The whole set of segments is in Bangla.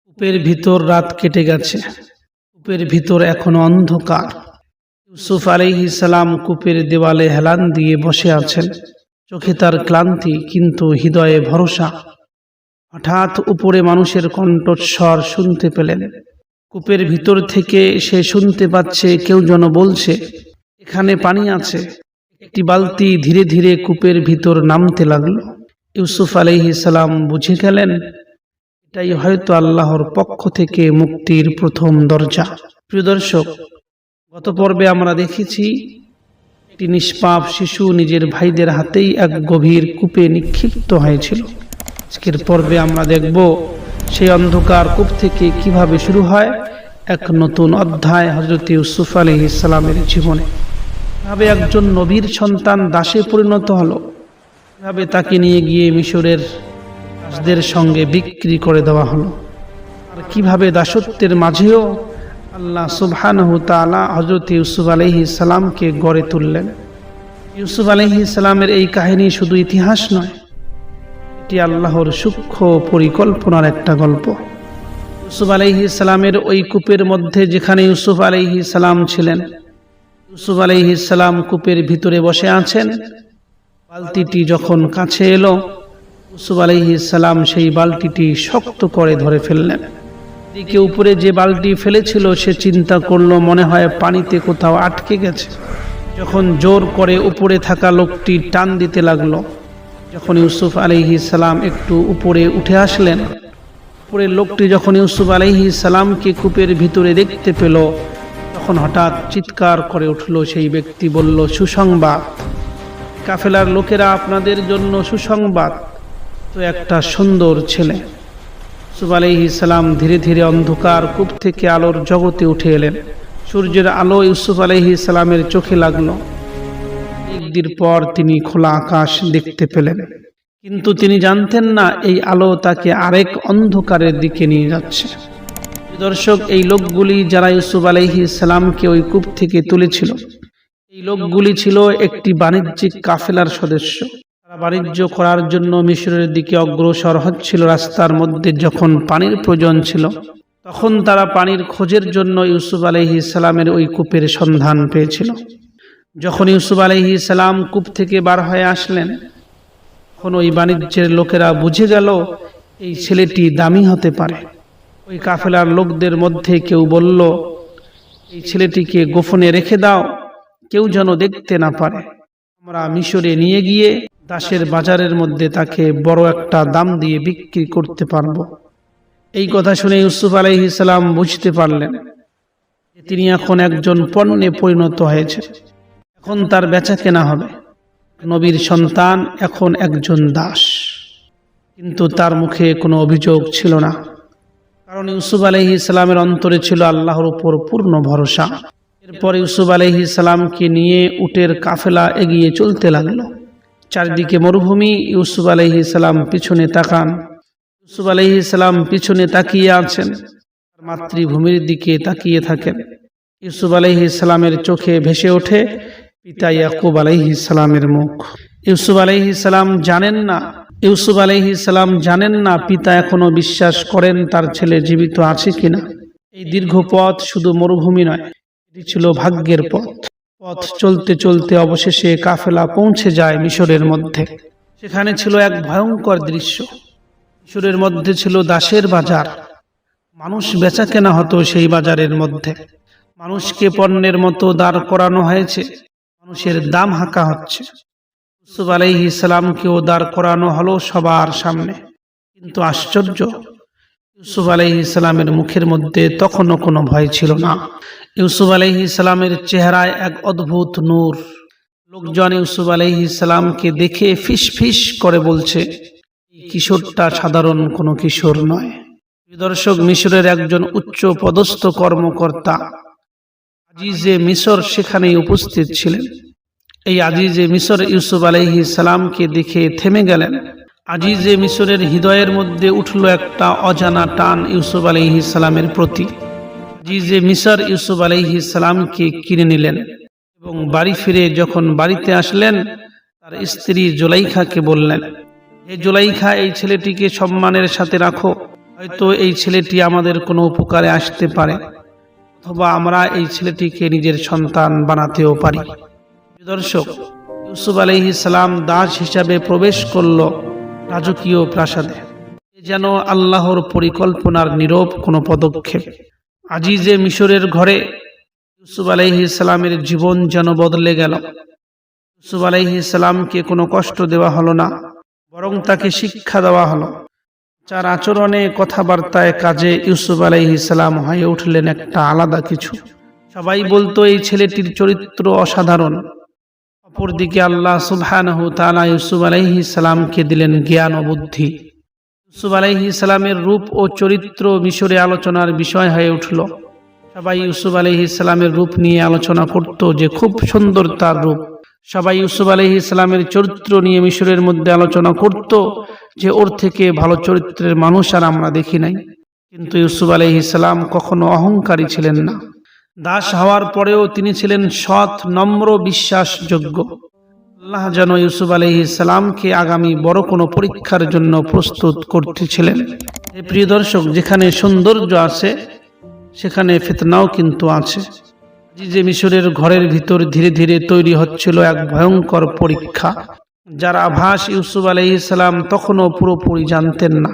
কূপের ভিতর রাত কেটে গেছে। কূপের ভিতর এখনো অন্ধকার। ইউসুফ আলাইহিস সালাম কূপের দেওয়ালে হেলান দিয়ে বসে আছেন। চোখে তার ক্লান্তি, কিন্তু হৃদয়ে ভরসা। হঠাৎ উপরে মানুষের কণ্ঠস্বর শুনতে পেলেন। কূপের ভিতর থেকে সে শুনতে পাচ্ছে কেউ যেন বলছে, এখানে পানি আছে। একটি বালতি ধীরে ধীরে কূপের ভিতর নামতে লাগলো। ইউসুফ আলাইহিস সালাম বুঝে গেলেন, এটাই হয়তো আল্লাহর পক্ষ থেকে মুক্তির প্রথম দরজা। প্রিয় দর্শক, গত পর্বে আমরা দেখেছি একটি নিষ্পাপ শিশু নিজের ভাইদের হাতেই এক গভীর কূপে নিক্ষিপ্ত হয়েছিল। আজকের পর্বে আমরা দেখব সেই অন্ধকার কূপ থেকে কিভাবে শুরু হয় এক নতুন অধ্যায় হযরত ইউসুফ আলাইহিস সালামের জীবনে। কিভাবে একজন নবীর সন্তান দাসে পরিণত হলো, কিভাবে তাকে নিয়ে গিয়ে মিশরের দাসদের সঙ্গে বিক্রি করে দেওয়া হলো, আর কিভাবে দাসত্বের মাঝেও আল্লাহ সুবহানাহু তাআলা হযরত ইউসুফ আলাইহিস সালামকে গড়ে তুললেন। ইউসুফ আলাইহিস সালামের এই কাহিনী শুধু ইতিহাস নয়, এটি আল্লাহর সূক্ষ্ম পরিকল্পনার একটা গল্প। ইউসুফ আলাইহিস সালামের ওই কূপের মধ্যে যেখানে ইউসুফ আলাইহিস সালাম ছিলেন, ইউসুফ আলাইহিস সালাম কূপের ভিতরে বসে আছেন। বালতিটি যখন কাছে এলো, ইউসুফ আলাইহিস সালাম সেই বালতিটি শক্ত করে ধরে ফেললেন। এদিকে উপরে যে বালতি ফেলেছিল সে চিন্তা করলো, মনে হয় পানিতে কোথাও আটকে গেছে। যখন জোর করে উপরে থাকা লোকটি টান দিতে লাগলো, যখন ইউসুফ আলাইহিস সালাম একটু উপরে উঠে আসলেন, উপরের লোকটি যখন ইউসুফ আলাইহিস সালামকে কূপের ভিতরে দেখতে পেল, তখন হঠাৎ চিৎকার করে উঠল সেই ব্যক্তি, বলল, সুসংবাদ, কাফেলার লোকেরা আপনাদের জন্য সুসংবাদ। তো একটা সুন্দর ছেলে। ইউসুফ আলাইহিস সালাম ধীরে ধীরে অন্ধকার কূপ থেকে আলোর জগতে উঠে এলেন। সূর্যের আলো ইউসুফ আলাইহিস সালামের চোখে লাগলো। একদিন পর তিনি খোলা আকাশ দেখতে পেলেন, কিন্তু তিনি জানতেন না এই আলো তাকে আরেক অন্ধকারের দিকে নিয়ে যাচ্ছে। দর্শক, এই লোকগুলি যারা ইউসুফ আলাইহিস সালামকে ওই কূপ থেকে তুলেছিল, এই লোকগুলি ছিল একটি বাণিজ্যিক কাফেলার সদস্য। তারা বাণিজ্য করার জন্য মিশরের দিকে অগ্রসর হচ্ছিল। রাস্তার মধ্যে যখন পানির প্রয়োজন ছিল, তখন তারা পানির খোঁজের জন্য ইউসুফ আলাইহিস সালামের ওই কূপের সন্ধান পেয়েছিল। যখন ইউসুফ আলাইহিস সালাম কূপ থেকে বার হয়ে আসলেন, তখন ওই বাণিজ্যের লোকেরা বুঝে গেল এই ছেলেটি দামি হতে পারে। ওই কাফেলার লোকদের মধ্যে কেউ বলল, এই ছেলেটিকে গোপনে রেখে দাও, কেউ যেন দেখতে না পারে। আমরা মিশরে নিয়ে গিয়ে দাসের বাজারের মধ্যে তাকে বড় একটা দাম দিয়ে বিক্রি করতে পারবো। এই কথা শুনে ইউসুফ আলাইহিস সালাম বুঝতে পারলেন যে তিনি এখন একজন পণ্যে পরিণত হয়েছে। এখন তার বেচা কেনা হবে। নবীর সন্তান এখন একজন দাস। কিন্তু তার মুখে কোনো অভিযোগ ছিল না, কারণ ইউসুফ আলাইহিস সালামের অন্তরে ছিল আল্লাহর উপর পূর্ণ ভরসা। এরপর ইউসুফ আলাইহিস সালামকে নিয়ে উটের কাফেলা এগিয়ে চলতে লাগলো। চারিদিকে মরুভূমি। ইউসুফ আলাইহিস সালাম পিছনে তাকান। ইউসুফ আলাইহিস সালাম পিছনে তাকিয়ে আছেন, মাতৃভূমির দিকে তাকিয়ে থাকেন। ইউসুফ আলাইহিস সালামের চোখে ভেসে ওঠে পিতা ইয়াকুব আলাইহিস সালামের মুখ। ইউসুফ আলাইহিস সালাম জানেন না পিতা এখনো বিশ্বাস করেন তার ছেলে জীবিত আছে কিনা। এই দীর্ঘ পথ শুধু মরুভূমি নয়, এটি ছিল ভাগ্যের পথ। পথ চলতে চলতে অবশেষে কাফেলা পৌঁছে যায় মিশরের মধ্যে। সেখানে ছিল এক ভয়ঙ্কর দৃশ্য। মিশরের মধ্যে ছিল দাসের বাজার। মানুষ বেচা কেনা হতো সেই বাজারের মধ্যে। মানুষকে পণ্যের মতো দাঁড় করানো হয়েছে, মানুষের দাম হাঁকা হচ্ছে। ইউসুফ আলাইহিস সালামকেও দাঁড় করানো হলো সবার সামনে। কিন্তু আশ্চর্য, ইউসুফ আলাইহিস সালামের মুখের মধ্যে তখনও কোনো ভয় ছিল না। ইউসুফ আলাইহিস সালামের চেহারায় এক অদ্ভুত নূর। লোকজন ইউসুফ আলাইহিস সালামকে দেখে ফিস ফিস করে বলছে, এই কিশোরটা সাধারণ কোনো কিশোর নয়। দর্শক, মিশরের একজন উচ্চ পদস্থ কর্মকর্তা আজিজে মিশর সেখানেই উপস্থিত ছিলেন। এই আজিজে মিশর ইউসুফ আলাইহিস সালামকে দেখে থেমে গেলেন। আজিজে মিশরের হৃদয়ের মধ্যে উঠল একটা অজানা টান ইউসুফ আলাইহিস সালামের প্রতি। আজিজে মিশর ইউসুফ আলাইহিস সালামকে কিনে নিলেন এবং বাড়ি ফিরে যখন বাড়িতে আসলেন, তার স্ত্রী জুলাইখাকে বললেন, হে জুলাইখা, এই ছেলেটিকে সম্মানের সাথে রাখো, হয়তো এই ছেলেটি আমাদের কোনো উপকারে আসতে পারে, অথবা আমরা এই ছেলেটিকে নিজের সন্তান বানাতেও পারি। দর্শক, ইউসুফ আলাইহিস সালাম দাস হিসাবে প্রবেশ করল রাজকীয় প্রাসাদে। যেন আল্লাহর পরিকল্পনার নীরব কোনো পদক্ষেপ। আজিজে মিশরের ঘরে ইউসুফ আলাইহিস সালামের জীবন যেন বদলে গেল। ইউসুফ আলাইহিস সালামকে কোনো কষ্ট দেওয়া হলো না, বরং তাকে শিক্ষা দেওয়া হলো। যার আচরণে, কথাবার্তায়, কাজে ইউসুফ আলাইহিস সালাম হয়ে উঠলেন একটা আলাদা কিছু। সবাই বলতো এই ছেলেটির চরিত্র অসাধারণ। অপরদিকে আল্লাহ সুবহানাহু তাআলা ইউসুফ আলাইহিস সালামকে দিলেন জ্ঞান ও বুদ্ধি। ইউসুফ আলাইহিস সালামের রূপ ও চরিত্র মিশরে আলোচনার বিষয় হয়ে উঠল। সবাই ইউসুফ আলাইহিস সালামের রূপ নিয়ে আলোচনা করত যে খুব সুন্দর তার রূপ। সবাই ইউসুফ আলাইহিস সালামের চরিত্র নিয়ে মিশরের মধ্যে আলোচনা করত যে ওর থেকে ভালো চরিত্রের মানুষ আর আমরা দেখি নাই। কিন্তু ইউসুফ আলাইহিস সালাম কখনো অহংকারী ছিলেন না। দাস হওয়ার পরেও তিনি ছিলেন সৎ, নম্র, বিশ্বাসযোগ্য। আল্লাহ যেন ইউসুফ আলাইহিস সালামকে আগামী বড় কোনো পরীক্ষার জন্য প্রস্তুত করতেছিলেন। প্রিয় দর্শক, যেখানে সৌন্দর্য আছে সেখানে ফিতনাও কিন্তু আছে। যে মিশরের ঘরের ভিতর ধীরে ধীরে তৈরি হচ্ছিল এক ভয়ঙ্কর পরীক্ষা, যার আভাস ইউসুফ আলাইহিস সালাম তখনও পুরোপুরি জানতেন না।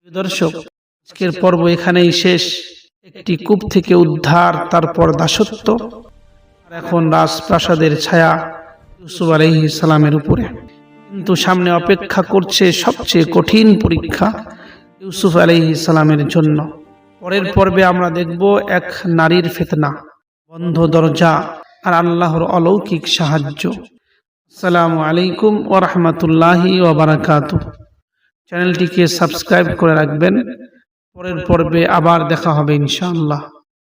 দর্শক, আজকের পর্ব এখানেই শেষ। একটি কূপ থেকে উদ্ধার, তারপর দাসত্ব, আর এখন রাজপ্রাসাদের ছায়া ইউসুফ আলাইহিস সালামের উপরে। কিন্তু সামনে অপেক্ষা করছে সবচেয়ে কঠিন পরীক্ষা ইউসুফ আলাইহিস সালামের জন্য। পরের পর্বে আমরা দেখব এক নারীর ফিতনা, বন্ধ দরজা আর আল্লাহর অলৌকিক সাহায্য। আসসালামু আলাইকুম ওয়া রাহমাতুল্লাহি ওয়া বারাকাতুহু। চ্যানেলটিকে সাবস্ক্রাইব করে রাখবেন। পরের পর্বে আবার দেখা হবে ইনশাআল্লাহ।